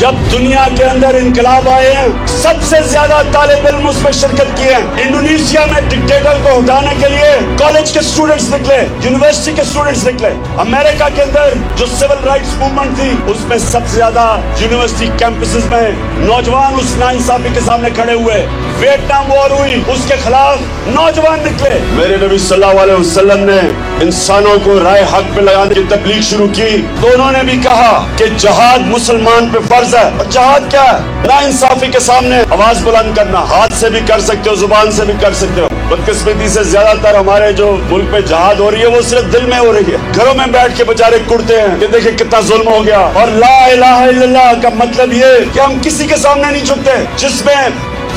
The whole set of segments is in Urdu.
جب دنیا کے اندر انقلاب آئے ہیں سب سے زیادہ طالب علم اس میں شرکت کی ہے. انڈونیشیا میں ڈکٹیٹر کو ہٹانے کے لیے کالج کے اسٹوڈنٹس نکلے, یونیورسٹی کے اسٹوڈنٹس نکلے. امریکہ کے اندر جو سول رائٹس موومنٹ تھی اس میں سب سے زیادہ یونیورسٹی کیمپسز میں نوجوان اس ناانصافی کے سامنے کھڑے ہوئے. ویتنام وار ہوئی, اس کے خلاف نوجوان نکلے. میرے نبی صلی اللہ علیہ وسلم نے انسانوں کو رائے حق پہ لگانے کی تبلیغ شروع کی تو انہوں نے بھی کہا کہ جہاد مسلمان پہ فرض ہے. اور جہاد کیا ہے؟ ناانصافی کے سامنے آواز بلند کرنا. ہاتھ سے بھی کر سکتے ہو, زبان سے بھی کر سکتے ہو. بدقسمتی سے زیادہ تر ہمارے جو ملک پہ جہاد ہو رہی ہے وہ صرف دل میں ہو رہی ہے. گھروں میں بیٹھ کے بیچارے کڑتے ہیں کہ دیکھیں کتنا ظلم ہو گیا. اور لا الہ الا اللہ کا مطلب یہ کہ ہم کسی کے سامنے نہیں جھکتے, جس میں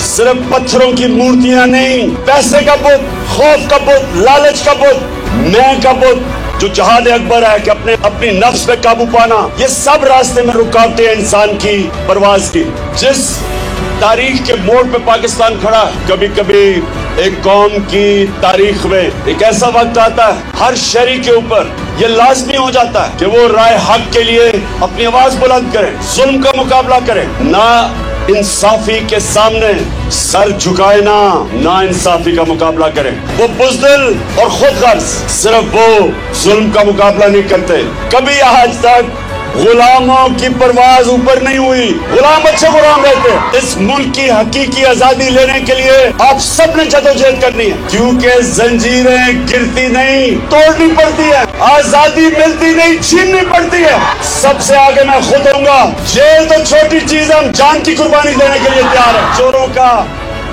صرف پتھروں کی مورتیاں نہیں, پیسے کا بت, خوف کا بت, لالچ کا بت, میں کا بت, جو جہاد اکبر ہے کہ اپنی نفس پہ قابو پانا, یہ سب راستے میں رکاوٹیں انسان کی پرواز کی. جس تاریخ کے موڑ پہ پاکستان کھڑا, کبھی کبھی ایک قوم کی تاریخ میں ایک ایسا وقت آتا ہے ہر شہری کے اوپر یہ لازمی ہو جاتا ہے کہ وہ رائے حق کے لیے اپنی آواز بلند کرے, ظلم کا مقابلہ کرے, نہ انصافی کے سامنے سر جھکائے, نہ انصافی کا مقابلہ کرے. وہ بزدل اور خود غرض صرف وہ ظلم کا مقابلہ نہیں کرتے. کبھی آج تک غلاموں کی پرواز اوپر نہیں ہوئی. غلام اچھے غلام رہتے. اس ملک کی حقیقی آزادی لینے کے لیے آپ سب نے جدوجہد کرنی ہے, کیونکہ زنجیریں گرتی نہیں, توڑنی پڑتی ہے. آزادی ملتی نہیں, چھیننی پڑتی ہے. سب سے آگے میں خود ہوں گا. جیل تو چھوٹی چیز ہے, ہم جان کی قربانی دینے کے لیے تیار ہیں. چوروں کا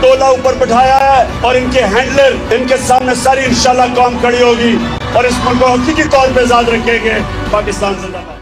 ٹولہ اوپر بٹھایا ہے اور ان کے ہینڈلر, ان کے سامنے ساری انشاءاللہ قوم کھڑی ہوگی اور اس ملک کو حقیقی طور پہ آزاد رکھیں گے. پاکستان زندہ باد.